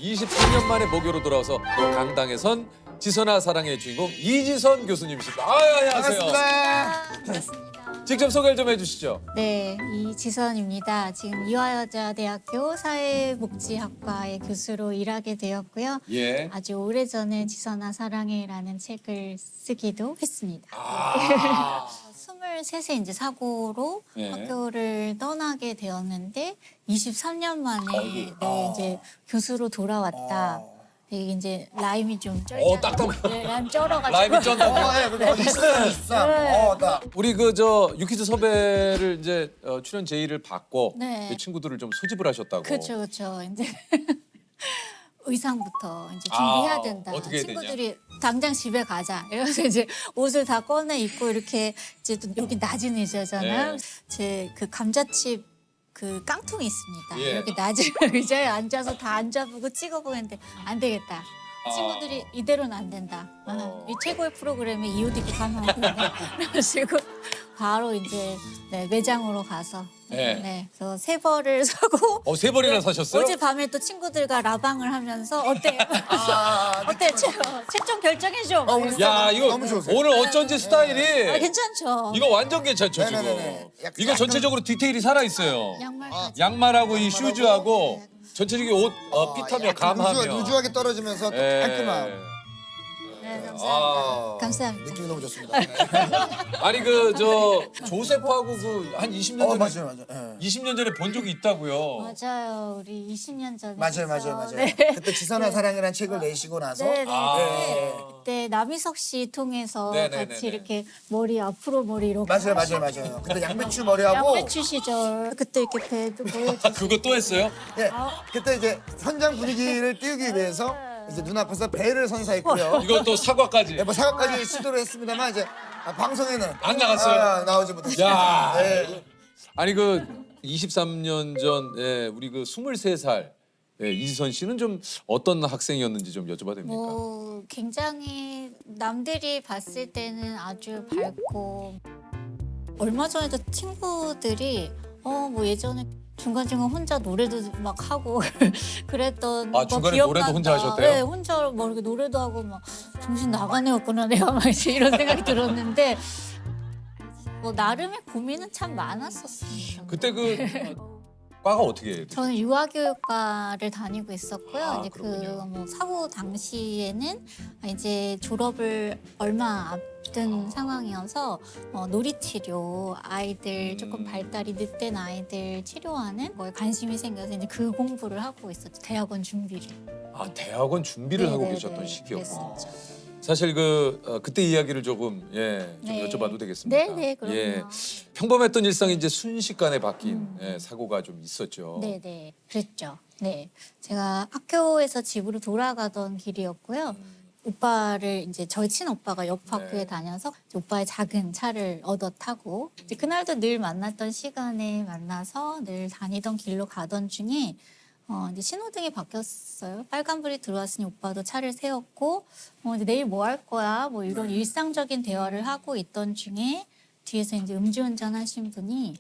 23년 만에 모교로 돌아와서 강당에선 지선아 사랑의 주인공 이지선 교수님이십니다. 안녕하세요. 반갑습니다. 직접 소개를 좀 해주시죠. 네, 이지선입니다. 지금 이화여자대학교 사회복지학과의 교수로 일하게 되었고요. 예. 아주 오래전에 지선아 사랑해라는 책을 쓰기도 했습니다. 23세 이제 사고로 예. 학교를 떠나게 되었는데 23년 만에 아이고. 네, 이제 교수로 돌아왔다. 이게 이제 라임이 좀 쩔잖아요. 딱딱해. 네, 라임 쩔어가지고. 라임이 쩐다. 딱. 우리 유퀴즈 섭외를 이제 출연 제의를 받고 네. 그 친구들을 좀 소집을 하셨다고. 그렇죠. 이제 의상부터 이제 준비해야 된다. 어떻게 해야 되냐? 친구들이 당장 집에 가자. 이러면서 이제 옷을 다 꺼내 입고 이렇게 이제 또 여기 낮은 의자잖아요. 네. 제 그 감자칩 그 깡통이 있습니다. 예. 이렇게 낮은 의자에 앉아서 다 앉아보고 찍어보고 했는데 안 되겠다. 친구들이 이대로는 안 된다. 이 최고의 프로그램에 이 옷 입고 가면 안 된다. 그래가지고 바로 이제 네, 매장으로 가서 네. 네, 그래서 세 벌을 사고 세 벌이나 사셨어요? 어젯밤에 또 친구들과 라방을 하면서 어때요? 어때? 최종 결정해줘. 야, 이거 너무 좋으세요. 오늘 어쩐지 스타일이 아, 괜찮죠. 이거 완전 괜찮죠, 지금. 네네네네. 이거 전체적으로 디테일이 살아있어요. 양말까지. 양말하고 이 슈즈하고 전체적인 옷 핏하며 감하며. 루즈하게 떨어지면서 또 예. 깔끔한. 네, 감사합니다. 아, 감사합니다. 느낌이 너무 좋습니다. 아니 조셉하고 한 20년 전에 맞아요. 예. 20년 전에 본 적이 있다고요. 맞아요. 우리 20년 전에. 맞아요. 네. 그때 지선아 사랑이라는 책을 내시고 나서 네네. 네. 그때 남희석 씨 통해서 네네네네. 같이 이렇게 머리 앞으로 머리 이렇게. 맞아요. 그때 양배추 머리하고 양배추 시절. 그때 이렇게 배도 보여주고. 그거 또 했어요? 예. 그때 이제 현장 분위기를 띄우기 위해서 이제 눈앞에서 배를 선사했고요. 이것도 사과까지. 네, 뭐 사과까지 시도를 했습니다만 이제 방송에는 안 나갔어요? 나오지 못했어요. 야. 네. 아니 23년 전 우리 23살 이지선 씨는 좀 어떤 학생이었는지 좀 여쭤봐도 됩니까? 뭐 굉장히 남들이 봤을 때는 아주 밝고 얼마 전에도 친구들이 뭐 예전에 중간중간 혼자 노래도 막 하고 그랬던 거 중간에 기억난다. 노래도 혼자 하셨대요? 네, 혼자 뭐 이렇게 노래도 하고 막 정신 나간 애였구나 내가 막 이제 이런 생각이 들었는데 뭐 나름의 고민은 참 많았었어요. 그때 과가 어떻게 해요? 저는 유아교육과를 다니고 있었고요. 이제 그렇군요. 뭐 사고 당시에는 이제 졸업을 얼마 앞둔 상황이어서 놀이치료 아이들 조금 발달이 늦된 아이들 치료하는 거에 관심이 생겨서 이제 그 공부를 하고 있었죠. 대학원 준비를. 대학원 준비를 하고 네네네, 계셨던 시기였구나. 그랬었죠. 사실 그때 이야기를 조금 좀 네. 여쭤봐도 되겠습니까? 네, 그럼요. 예. 평범했던 일상이 이제 순식간에 바뀐 사고가 좀 있었죠. 네, 그랬죠. 네, 제가 학교에서 집으로 돌아가던 길이었고요. 오빠를 이제 저희 친오빠가 옆 학교에 다녀서 이제 오빠의 작은 차를 얻어 타고 이제 그날도 늘 만났던 시간에 만나서 늘 다니던 길로 가던 중에 이제 신호등이 바뀌었어요. 빨간불이 들어왔으니 오빠도 차를 세웠고 이제 내일 뭐 할 거야? 뭐 이런 일상적인 대화를 하고 있던 중에 뒤에서 이제 음주운전 하신 분이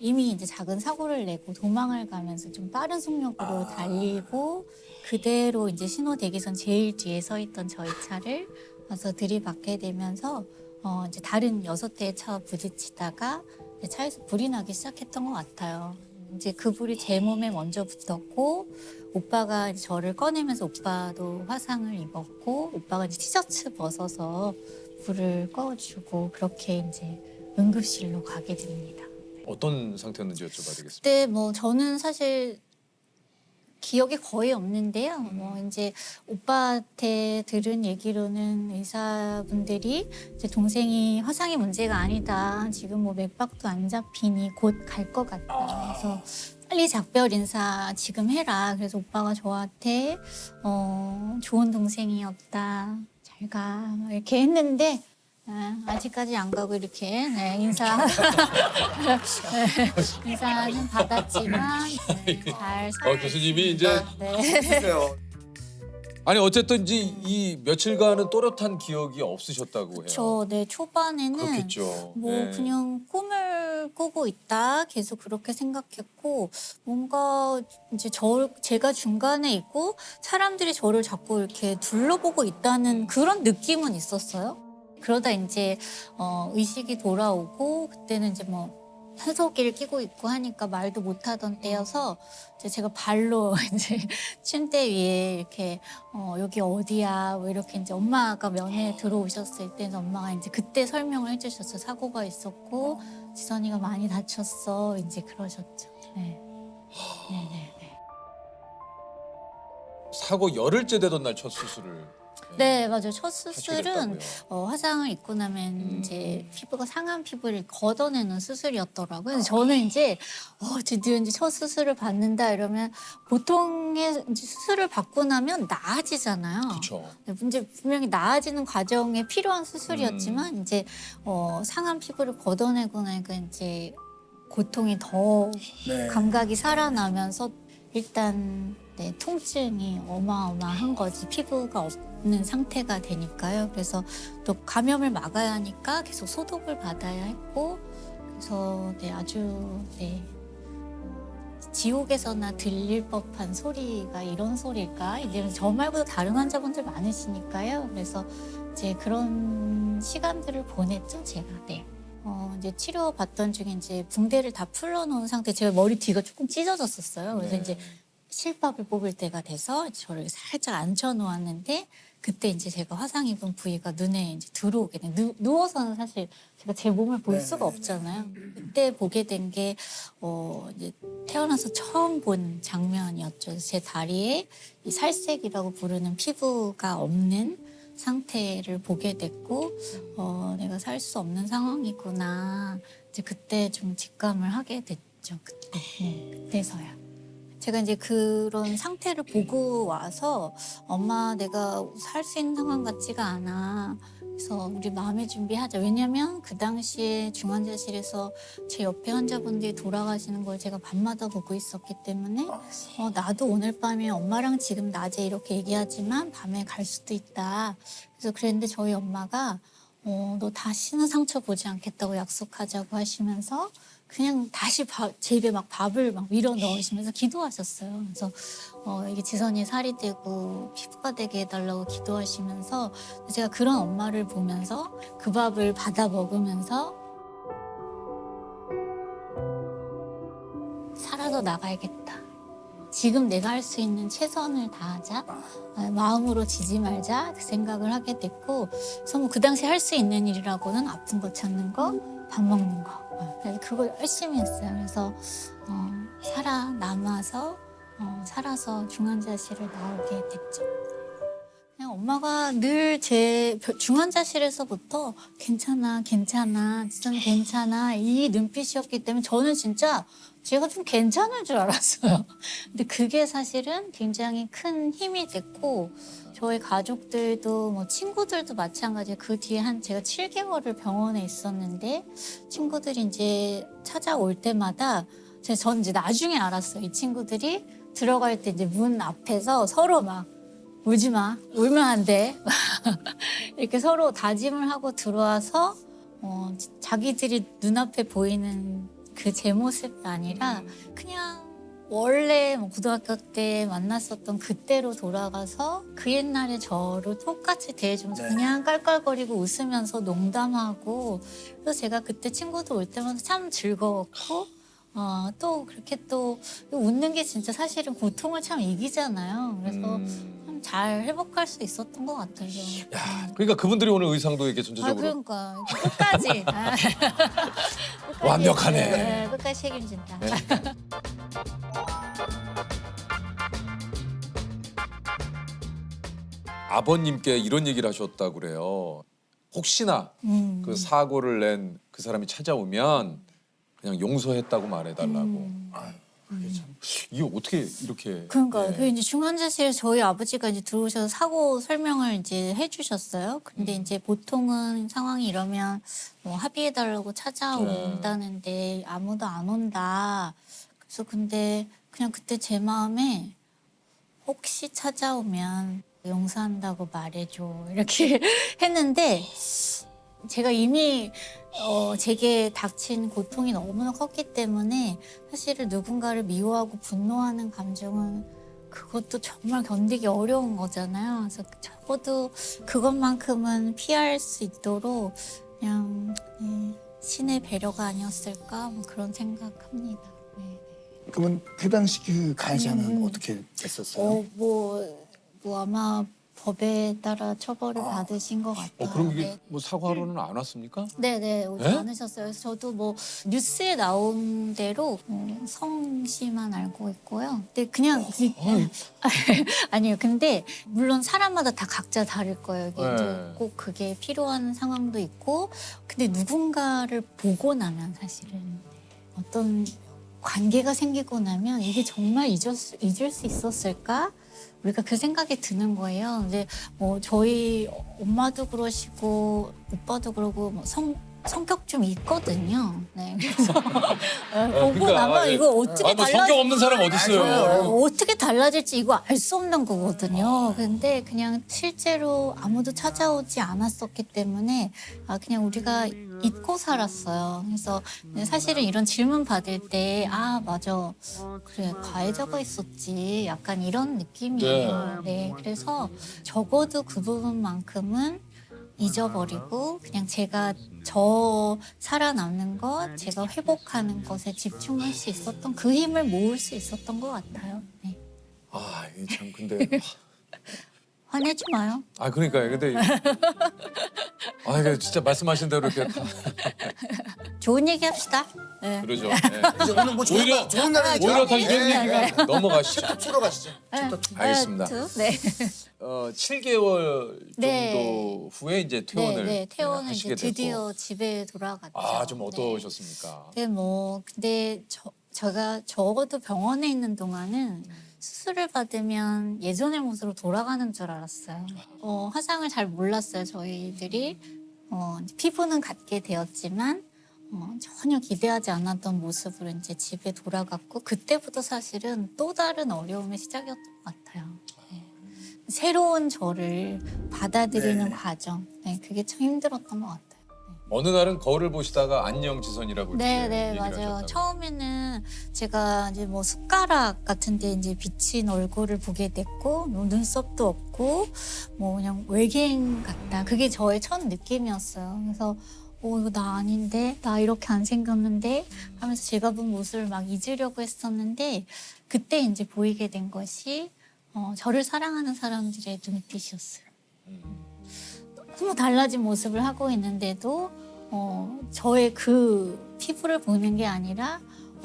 이미 이제 작은 사고를 내고 도망을 가면서 좀 빠른 속력으로 달리고 그대로 이제 신호 대기선 제일 뒤에 서 있던 저희 차를 와서 들이받게 되면서 이제 다른 6대의 차와 부딪히다가 이제 차에서 불이 나기 시작했던 것 같아요. 이제 그 불이 제 몸에 먼저 붙었고 오빠가 이제 저를 꺼내면서 오빠도 화상을 입었고 오빠가 이제 티셔츠 벗어서 불을 꺼주고 그렇게 이제 응급실로 가게 됩니다. 어떤 상태였는지 여쭤봐도 되겠습니까? 그때 뭐 저는 사실 기억이 거의 없는데요. 뭐 이제 오빠한테 들은 얘기로는 의사분들이 이제 동생이 화상이 문제가 아니다. 지금 뭐 맥박도 안 잡히니 곧 갈 것 같다. 그래서 빨리 작별 인사 지금 해라. 그래서 오빠가 저한테 좋은 동생이었다. 잘 가. 막 이렇게 했는데 아직까지 안 가고 이렇게 인사는 받았지만 잘 살고 교수님이 이제 해주세요. 아니 어쨌든 이 며칠간은 또렷한 기억이 없으셨다고 해요. 그렇죠. 네, 초반에는 그렇겠죠. 뭐 네. 그냥 꿈을 꿈을 꾸고 있다. 계속 그렇게 생각했고 뭔가 이제 제가 중간에 있고 사람들이 저를 자꾸 이렇게 둘러보고 있다는 그런 느낌은 있었어요. 그러다 이제 의식이 돌아오고 그때는 이제 뭐 해석기를 끼고 있고 하니까 말도 못하던 때여서 이제 제가 발로 이제 침대 위에 이렇게 여기 어디야 뭐 이렇게 이제 엄마가 면회 들어오셨을 때는 엄마가 이제 그때 설명을 해주셨어요. 사고가 있었고 지선이가 많이 다쳤어 이제 그러셨죠. 네. 네네네. 사고 열흘째 되던 날 첫 수술을. 네 맞아요. 첫 하시게 수술은 됐다고요. 화상을 입고 나면 이제 피부가 상한 피부를 걷어내는 수술이었더라고요. 그래서 저는 이제 드디어 이제 첫 수술을 받는다 이러면 보통의 이제 수술을 받고 나면 나아지잖아요. 그렇죠. 이제 분명히 나아지는 과정에 필요한 수술이었지만 이제 상한 피부를 걷어내고 나니까 이제 고통이 더 네. 감각이 살아나면서 일단 네, 통증이 어마어마한 거지. 피부가 없는 상태가 되니까요. 그래서 또 감염을 막아야 하니까 계속 소독을 받아야 했고 그래서 네, 아주 네, 지옥에서나 들릴 법한 소리가 이런 소리일까? 이제 저 말고도 다른 환자분들 많으시니까요. 그래서 이제 그런 시간들을 보냈죠, 제가. 네. 이제 치료 받던 중에 이제 붕대를 다 풀러놓은 상태, 제가 머리 뒤가 조금 찢어졌었어요. 그래서 네. 이제 실밥을 뽑을 때가 돼서 저를 살짝 앉혀놓았는데 그때 이제 제가 화상 입은 부위가 눈에 이제 들어오게 돼. 누워서는 사실 제가 제 몸을 볼 수가 없잖아요. 그때 보게 된 게 이제 태어나서 처음 본 장면이었죠. 제 다리에 이 살색이라고 부르는 피부가 없는 상태를 보게 됐고 내가 살 수 없는 상황이구나. 이제 그때 좀 직감을 하게 됐죠. 그때 그때서야. 제가 이제 그런 상태를 보고 와서 엄마 내가 살 수 있는 상황 같지가 않아. 그래서 우리 마음의 준비하자. 왜냐면 그 당시에 중환자실에서 제 옆에 환자분들이 돌아가시는 걸 제가 밤마다 보고 있었기 때문에 나도 오늘 밤에 엄마랑 지금 낮에 이렇게 얘기하지만 밤에 갈 수도 있다. 그래서 그랬는데 저희 엄마가 너 다시는 상처 보지 않겠다고 약속하자고 하시면서 그냥 다시 제 입에 막 밥을 막 밀어 넣으시면서 기도하셨어요. 그래서 이게 지선이 살이 되고 피부가 되게 해달라고 기도하시면서 제가 그런 엄마를 보면서 그 밥을 받아 먹으면서 살아서 나가야겠다. 지금 내가 할 수 있는 최선을 다하자. 마음으로 지지 말자. 그 생각을 하게 됐고 그래서 뭐 그 당시 할 수 있는 일이라고는 아픈 거 찾는 거, 밥 먹는 거. 그래서 그걸 열심히 했어요. 그래서 살아서 중환자실을 나오게 됐죠. 그냥 엄마가 늘 제 중환자실에서부터 괜찮아, 지선 괜찮아 이 눈빛이었기 때문에 저는 진짜 제가 좀 괜찮을 줄 알았어요. 근데 그게 사실은 굉장히 큰 힘이 됐고 저희 가족들도 뭐 친구들도 마찬가지예요. 그 뒤에 제가 7개월을 병원에 있었는데 친구들이 이제 찾아올 때마다 저는 이제 나중에 알았어요. 이 친구들이 들어갈 때 이제 문 앞에서 서로 막 울지 마, 울면 안 돼. 이렇게 서로 다짐을 하고 들어와서 자기들이 눈앞에 보이는 그 제 모습이 아니라 그냥 원래 뭐 고등학교 때 만났었던 그때로 돌아가서 그 옛날의 저를 똑같이 대해주면서 그냥 깔깔거리고 웃으면서 농담하고 그래서 제가 그때 친구들 올 때마다 참 즐거웠고 또 그렇게 또 웃는 게 진짜 사실은 고통을 참 이기잖아요. 그래서 참 잘 회복할 수 있었던 것 같아요. 야, 그러니까 그분들이 오늘 의상도 이렇게 전체적으로 그러니까 끝까지. 끝까지 완벽하네. 네, 끝까지 책임진다. 네. 아버님께 이런 얘기를 하셨다고 그래요. 혹시나 그 사고를 낸 그 사람이 찾아오면 그냥 용서했다고 말해달라고. 아유, 그게 참 이게 어떻게 이렇게? 그러니까 네. 그 이제 중환자실에서 저희 아버지가 이제 들어오셔서 사고 설명을 이제 해주셨어요. 근데 이제 보통은 상황이 이러면 뭐 합의해달라고 찾아온다는데 아무도 안 온다. 그래서 근데 그냥 그때 제 마음에 혹시 찾아오면 용서한다고 말해줘 이렇게 했는데 제가 이미 제게 닥친 고통이 너무나 컸기 때문에 사실은 누군가를 미워하고 분노하는 감정은 그것도 정말 견디기 어려운 거잖아요. 그래서 적어도 그것만큼은 피할 수 있도록 그냥 신의 배려가 아니었을까 뭐 그런 생각합니다. 네. 그러면 그 당시 그 가해자는 어떻게 됐었어요? 뭐 아마 법에 따라 처벌을 받으신 것 같아요. 그럼 이게 네. 뭐 사과로는 안 왔습니까? 네네 오지 네? 않으셨어요. 그래서 저도 뭐 뉴스에 나온 대로 성씨만 알고 있고요. 근데 그냥 아니에요. 근데 물론 사람마다 다 각자 다를 거예요. 이게 네. 이제 꼭 그게 필요한 상황도 있고, 근데 누군가를 보고 나면 사실은 어떤 관계가 생기고 나면 이게 정말 잊을 수 있었을까? 우리가 그 생각이 드는 거예요. 근데 뭐 저희 엄마도 그러시고 오빠도 그러고 뭐 성격 좀 있거든요. 네. 그래서 보고 그러니까, 나면 이거 어떻게 뭐 성격 없는 사람 어디 있어요? 어떻게 달라질지 이거 알 수 없는 거거든요. 근데 그냥 실제로 아무도 찾아오지 않았었기 때문에 그냥 우리가 잊고 살았어요. 그래서 사실은 이런 질문 받을 때 맞아. 그래 가해자가 있었지. 약간 이런 느낌이에요. 네. 그래서 적어도 그 부분만큼은 잊어버리고 그냥 제가 살아남는 것, 제가 회복하는 것에 집중할 수 있었던 그 힘을 모을 수 있었던 것 같아요. 네. 이게 참 근데 화내지 마요. 그러니까요. 근데 이게 진짜 말씀하신 대로 이렇게 다 좋은 얘기 합시다. 네. 그러죠. 이제 오늘 뭐 오히려- 좋은 날이니까. 오히려 더 이런 예. 얘기가 넘어가시죠. 추러 가시죠. 알겠습니다. 네. 7개월 정도 네. 후에 이제 퇴원을 네, 퇴원을 하시게 이제 됐고. 드디어 집에 돌아갔죠. 좀 네. 어떠셨습니까? 근데 제가 적어도 병원에 있는 동안은 수술을 받으면 예전의 모습으로 돌아가는 줄 알았어요. 화상을 잘 몰랐어요, 저희들이. 피부는 갖게 되었지만 전혀 기대하지 않았던 모습으로 이제 집에 돌아갔고, 그때부터 사실은 또 다른 어려움의 시작이었던 것 같아요. 네. 새로운 저를 받아들이는 과정, 그게 참 힘들었던 것 같아요. 어느 날은 거울을 보시다가 안녕 지선이라고 이렇게 네, 얘기를 맞아요. 하셨다고. 처음에는 제가 이제 뭐 숟가락 같은데 이제 비친 얼굴을 보게 됐고, 뭐 눈썹도 없고, 뭐 그냥 외계인 같다. 그게 저의 첫 느낌이었어요. 그래서 이거 나 아닌데, 나 이렇게 안 생겼는데 하면서 제가 본 모습을 막 잊으려고 했었는데, 그때 이제 보이게 된 것이 저를 사랑하는 사람들의 눈빛이었어요. 너무 달라진 모습을 하고 있는데도 저의 그 피부를 보는 게 아니라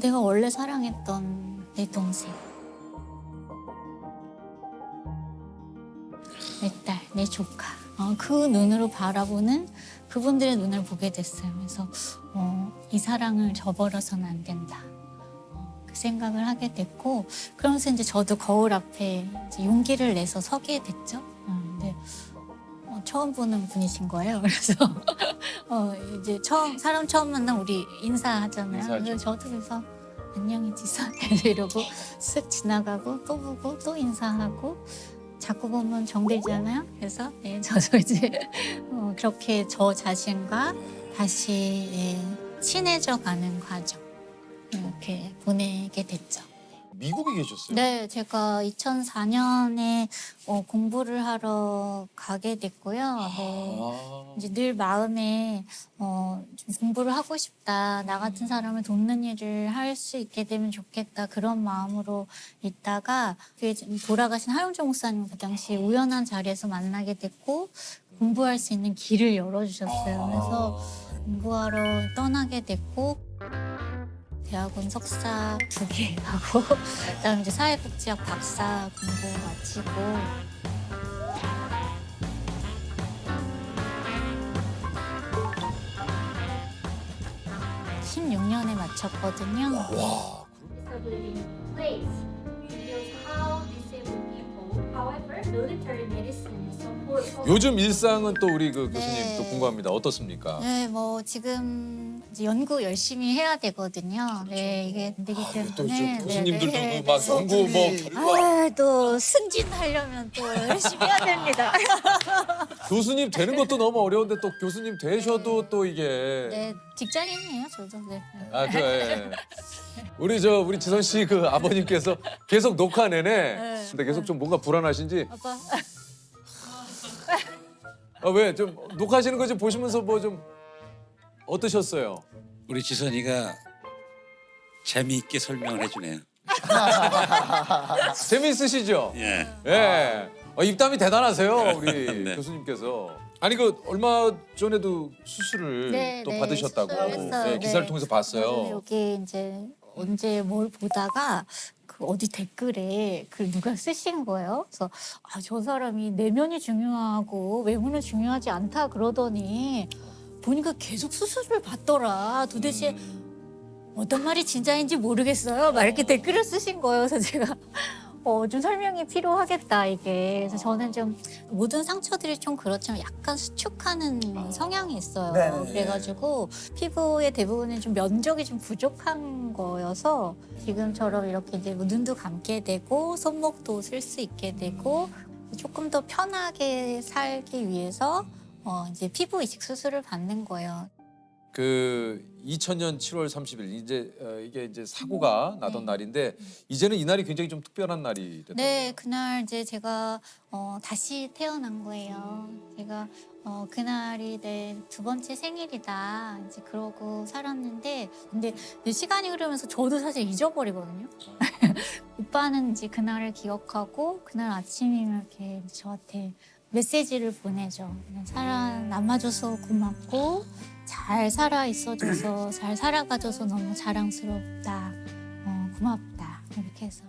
내가 원래 사랑했던 내 동생, 내 딸, 내 조카, 그 눈으로 바라보는 그분들의 눈을 보게 됐어요. 그래서 이 사랑을 저버려서는 안 된다. 그 생각을 하게 됐고, 그러면서 이제 저도 거울 앞에 이제 용기를 내서 서게 됐죠. 근데 처음 보는 분이신 거예요. 그래서 이제 사람 처음 만나면 우리 인사하잖아요. 인사하죠. 그래서 저도 그래서 안녕히 지선 이러고 쓱 지나가고 또 보고 또 인사하고, 자꾸 보면 정들잖아요. 그래서 저도 이제 그렇게 저 자신과 다시 친해져 가는 과정 이렇게 보내게 됐죠. 미국에 계셨어요? 네, 제가 2004년에 공부를 하러 가게 됐고요. 네. 이제 늘 마음에 좀 공부를 하고 싶다. 나 같은 사람을 돕는 일을 할 수 있게 되면 좋겠다. 그런 마음으로 있다가 돌아가신 하용조 목사님 그 당시 우연한 자리에서 만나게 됐고, 공부할 수 있는 길을 열어주셨어요. 그래서 공부하러 떠나게 됐고, 대학원 석사 2개 하고 그다음에 이제 사회복지학 박사 공부 마치고 16년에 마쳤거든요. 와. Disability in place reveals how disabled people, however, military medicine support. 요즘 일상은 또 우리 그 교수님 네. 또 궁금합니다. 어떻습니까? 네, 뭐 지금 이제 연구 열심히 해야 되거든요. 네, 이게 안 되기 때문에. 또 이제 교수님들도 네, 그 막 네. 연구 뭐 결과 또 승진하려면 또 열심히 해야 됩니다. 교수님 되는 것도 너무 어려운데 또 교수님 되셔도 또 이게 네, 직장인이에요, 저도. 네. 아 그래. 우리 지선 씨 그 아버님께서 계속 녹화 내내 근데 계속 좀 뭔가 불안하신지 아빠. 왜 좀 녹화하시는 거 좀 보시면서 뭐 좀 어떠셨어요? 우리 지선이가 재미있게 설명을 해주네요. 재미있으시죠? 예. 예. 입담이 대단하세요, 우리 네. 교수님께서. 아니 그 얼마 전에도 수술을 네, 또 네, 받으셨다고 수술했어요. 네, 기사를 네. 통해서 맞아요. 봤어요. 여기 이제 언제 뭘 보다가 그 어디 댓글에 그 누가 쓰신 거예요. 그래서 저 사람이 내면이 중요하고 외모는 중요하지 않다 그러더니 보니까 계속 수술을 받더라. 도대체 어떤 말이 진짜인지 모르겠어요. 막 이렇게 댓글을 쓰신 거예요. 그래서 제가 좀 설명이 필요하겠다 이게. 그래서 저는 좀 모든 상처들이 좀 그렇지만 약간 수축하는 성향이 있어요. 네. 그래가지고 피부의 대부분은 좀 면적이 좀 부족한 거여서 지금처럼 이렇게 이제 뭐 눈도 감게 되고 손목도 쓸 수 있게 되고 조금 더 편하게 살기 위해서 이제 피부 이식 수술을 받는 거예요. 그 2000년 7월 30일 이게 이제 사고가 나던 날인데 이제는 이 날이 굉장히 좀 특별한 날이 됐다고요. 네, 그날 이제 제가 다시 태어난 거예요. 제가 그날이 내 두 번째 생일이다. 이제 그러고 살았는데, 근데 이제 시간이 흐르면서 저도 사실 잊어버리거든요. 오빠는 이제 그날을 기억하고 그날 아침이면 이렇게 저한테 메시지를 보내죠. 살아남아줘서 고맙고 잘 살아 있어줘서 잘 살아가줘서 너무 자랑스럽다. 고맙다. 이렇게 해서.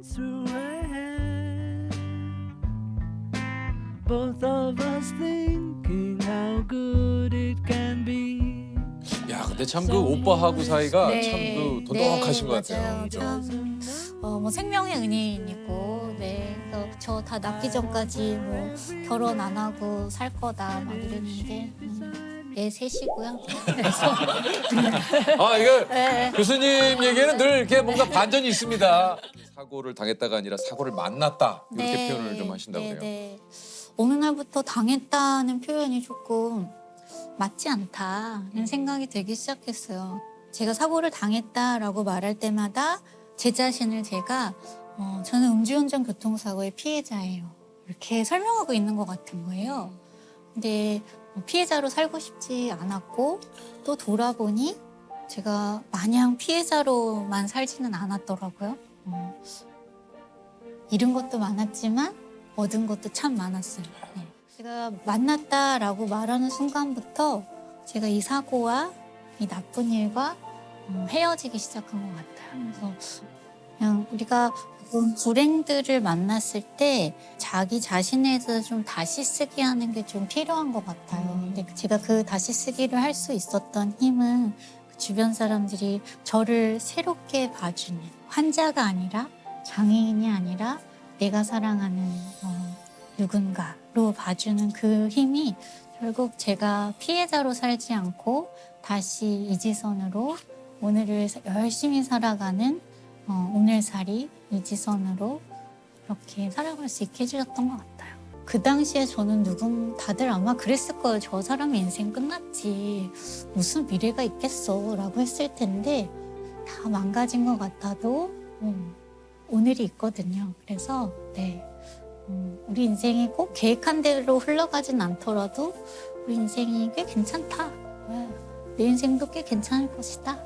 through our hands, both of us thinking how good it can be. 야, 근데 참 그 오빠하고 사이가 네, 참 그 돈독하신 것 맞아요. 같아요. 그죠? 참, 뭐 생명의 은인이고, 네. 그래서 저 다 낳기 전까지 뭐 결혼 안 하고 살 거다 막 이랬는데, 애 셋이고요. 그래서 아, 이거 네. 교수님 얘기에는 늘 이렇게 뭔가 반전이 있습니다. 사고를 당했다가 아니라 사고를 만났다 이렇게 네, 표현을 좀 하신다고 네, 해요. 네. 어느 날부터 당했다는 표현이 조금 맞지 않다는 생각이 들기 시작했어요. 제가 사고를 당했다라고 말할 때마다 제 자신을 제가 저는 음주운전 교통사고의 피해자예요. 이렇게 설명하고 있는 것 같은 거예요. 근데 피해자로 살고 싶지 않았고 또 돌아보니 제가 마냥 피해자로만 살지는 않았더라고요. 잃은 것도 많았지만 얻은 것도 참 많았어요. 네. 제가 만났다라고 말하는 순간부터 제가 이 사고와 이 나쁜 일과 헤어지기 시작한 것 같아요. 그래서 그냥 우리가 불행들을 만났을 때 자기 자신에 대해서 좀 다시 쓰기 하는 게 좀 필요한 것 같아요. 근데 제가 그 다시 쓰기를 할 수 있었던 힘은 그 주변 사람들이 저를 새롭게 봐주는 환자가 아니라 장애인이 아니라 내가 사랑하는 누군가로 봐주는 그 힘이 결국 제가 피해자로 살지 않고 다시 이지선으로 오늘을 열심히 살아가는 오늘살이 이지선으로 이렇게 살아갈 수 있게 해주셨던 것 같아요. 그 당시에 저는 다들 아마 그랬을 거예요. 저 사람의 인생 끝났지. 무슨 미래가 있겠어. 라고 했을 텐데 다 망가진 것 같아도 오늘이 있거든요. 그래서 네, 우리 인생이 꼭 계획한 대로 흘러가진 않더라도 우리 인생이 꽤 괜찮다. 내 인생도 꽤 괜찮을 것이다.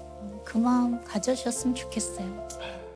그 마음 가져주셨으면 좋겠어요.